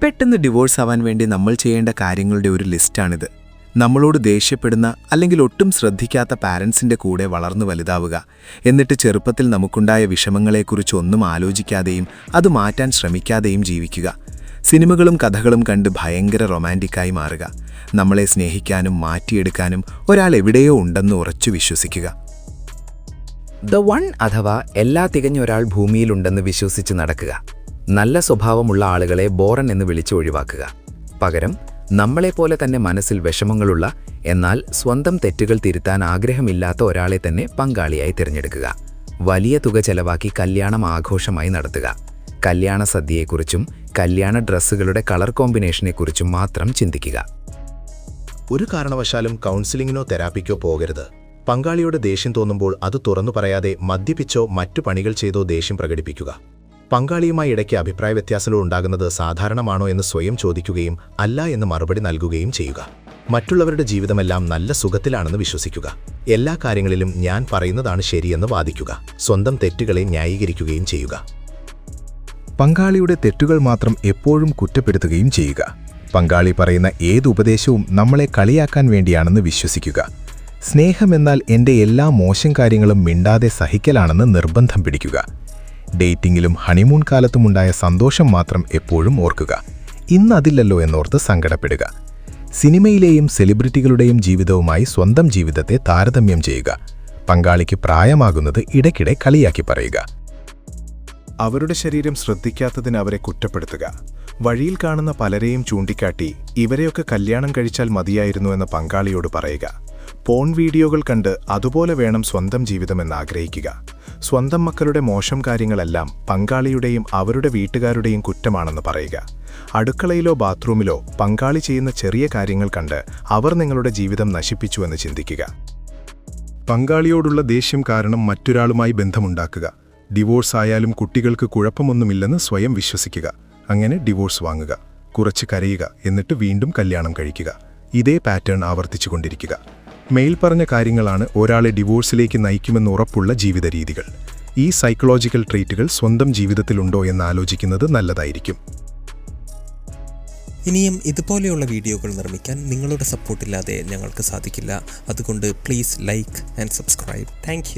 പെട്ടെന്ന് ഡിവോഴ്സ് ആവാൻ വേണ്ടി നമ്മൾ ചെയ്യേണ്ട കാര്യങ്ങളുടെ ഒരു ലിസ്റ്റാണിത്. നമ്മളോട് ദേഷ്യപ്പെടുന്ന അല്ലെങ്കിൽ ഒട്ടും ശ്രദ്ധിക്കാത്ത പാരൻസിൻ്റെ കൂടെ വളർന്നു വലുതാവുക, എന്നിട്ട് ചെറുപ്പത്തിൽ നമുക്കുണ്ടായ വിഷമങ്ങളെക്കുറിച്ച് ഒന്നും ആലോചിക്കാതെയും അത് മാറ്റാൻ ശ്രമിക്കാതെയും ജീവിക്കുക. സിനിമകളും കഥകളും കണ്ട് ഭയങ്കര റൊമാൻറ്റിക്കായി മാറുക. നമ്മളെ സ്നേഹിക്കാനും മാറ്റിയെടുക്കാനും ഒരാൾ എവിടെയോ ഉണ്ടെന്ന് ഉറച്ചു വിശ്വസിക്കുക. ദ വൺ അഥവാ എല്ലാ തികഞ്ഞ ഒരാൾ ഭൂമിയിലുണ്ടെന്ന് വിശ്വസിച്ച് നടക്കുക. നല്ല സ്വഭാവമുള്ള ആളുകളെ ബോറൻ എന്ന് വിളിച്ച് ഒഴിവാക്കുക. പകരം നമ്മളെപ്പോലെ തന്നെ മനസ്സിൽ വിഷമങ്ങളുള്ള എന്നാൽ സ്വന്തം തെറ്റുകൾ തിരുത്താൻ ആഗ്രഹമില്ലാത്ത ഒരാളെ തന്നെ പങ്കാളിയായി തിരഞ്ഞെടുക്കുക. വലിയ തുക ചെലവാക്കി കല്യാണം ആഘോഷമായി നടത്തുക. കല്യാണ സദ്യയെക്കുറിച്ചും കല്യാണ ഡ്രസ്സുകളുടെ കളർ കോമ്പിനേഷനെക്കുറിച്ചും മാത്രം ചിന്തിക്കുക. ഒരു കാരണവശാലും കൗൺസിലിങ്ങിനോ തെറാപ്പിക്കോ പോകരുത്. പങ്കാളിയോട് ദേഷ്യം തോന്നുമ്പോൾ അത് തുറന്നു പറയാതെ മദ്യപിച്ചോ മറ്റു പണികൾ ചെയ്തോ ദേഷ്യം പ്രകടിപ്പിക്കുക. പങ്കാളിയുമായി ഇടയ്ക്ക് അഭിപ്രായ വ്യത്യാസങ്ങൾ ഉണ്ടാകുന്നത് സാധാരണമാണോ എന്ന് സ്വയം ചോദിക്കുകയും അല്ല എന്ന് മറുപടി നൽകുകയും ചെയ്യുക. മറ്റുള്ളവരുടെ ജീവിതമെല്ലാം നല്ല സുഖത്തിലാണെന്ന് വിശ്വസിക്കുക. എല്ലാ കാര്യങ്ങളിലും ഞാൻ പറയുന്നതാണ് ശരിയെന്ന് വാദിക്കുക. സ്വന്തം തെറ്റുകളെ ന്യായീകരിക്കുകയും ചെയ്യുക. പങ്കാളിയുടെ തെറ്റുകൾ മാത്രം എപ്പോഴും കുറ്റപ്പെടുത്തുകയും ചെയ്യുക. പങ്കാളി പറയുന്ന ഏത് ഉപദേശവും നമ്മളെ കളിയാക്കാൻ വേണ്ടിയാണെന്ന് വിശ്വസിക്കുക. സ്നേഹമെന്നാൽ എൻ്റെ എല്ലാ മോശം കാര്യങ്ങളും മിണ്ടാതെ സഹിക്കലാണെന്ന് നിർബന്ധം പിടിക്കുക. ഡേറ്റിംഗിലും ഹണിമൂൺ കാലത്തുമുണ്ടായ സന്തോഷം മാത്രം എപ്പോഴും ഓർക്കുക. ഇന്നതില്ലല്ലോ എന്നോർത്ത് സങ്കടപ്പെടുക. സിനിമയിലെയും സെലിബ്രിറ്റികളുടെയും ജീവിതവുമായി സ്വന്തം ജീവിതത്തെ താരതമ്യം ചെയ്യുക. പങ്കാളിക്ക് പ്രായമാകുന്നത് ഇടയ്ക്കിടെ കളിയാക്കി പറയുക. അവരുടെ ശരീരം ശ്രദ്ധിക്കാത്തതിന് അവരെ കുറ്റപ്പെടുത്തുക. വഴിയിൽ കാണുന്ന പലരെയും ചൂണ്ടിക്കാട്ടി ഇവരെയൊക്കെ കല്യാണം കഴിച്ചാൽ മതിയായിരുന്നു എന്ന് പങ്കാളിയോട് പറയുക. പോൺ വീഡിയോകൾ കണ്ട് അതുപോലെ വേണം സ്വന്തം ജീവിതമെന്ന് ആഗ്രഹിക്കുക. സ്വന്തം മക്കളുടെ മോശം കാര്യങ്ങളെല്ലാം പങ്കാളിയുടെയും അവരുടെ വീട്ടുകാരുടെയും കുറ്റമാണെന്ന് പറയുക. അടുക്കളയിലോ ബാത്റൂമിലോ പങ്കാളി ചെയ്യുന്ന ചെറിയ കാര്യങ്ങൾ കണ്ട് അവർ നിങ്ങളുടെ ജീവിതം നശിപ്പിച്ചുവെന്ന് ചിന്തിക്കുക. പങ്കാളിയോടുള്ള ദേഷ്യം കാരണം മറ്റൊരാളുമായി ബന്ധമുണ്ടാക്കുക. ഡിവോഴ്സ് ആയാലും കുട്ടികൾക്ക് കുഴപ്പമൊന്നുമില്ലെന്ന് സ്വയം വിശ്വസിക്കുക. അങ്ങനെ ഡിവോഴ്സ് വാങ്ങുക. കുറച്ച് കരയുക, എന്നിട്ട് വീണ്ടും കല്യാണം കഴിക്കുക. ഇതേ പാറ്റേൺ ആവർത്തിച്ചുകൊണ്ടിരിക്കുക. മേൽപ്പറഞ്ഞ കാര്യങ്ങളാണ് ഒരാളെ ഡിവോഴ്സിലേക്ക് നയിക്കുമെന്ന് ഉറപ്പുള്ള ജീവിത രീതികൾ. ഈ സൈക്കോളജിക്കൽ ട്രീറ്റുകൾ സ്വന്തം ജീവിതത്തിലുണ്ടോ എന്ന് ആലോചിക്കുന്നത് നല്ലതായിരിക്കും. ഇനിയും ഇതുപോലെയുള്ള വീഡിയോകൾ നിർമ്മിക്കാൻ നിങ്ങളുടെ സപ്പോർട്ടില്ലാതെ ഞങ്ങൾക്ക് സാധിക്കില്ല. അതുകൊണ്ട് please like and subscribe. Thank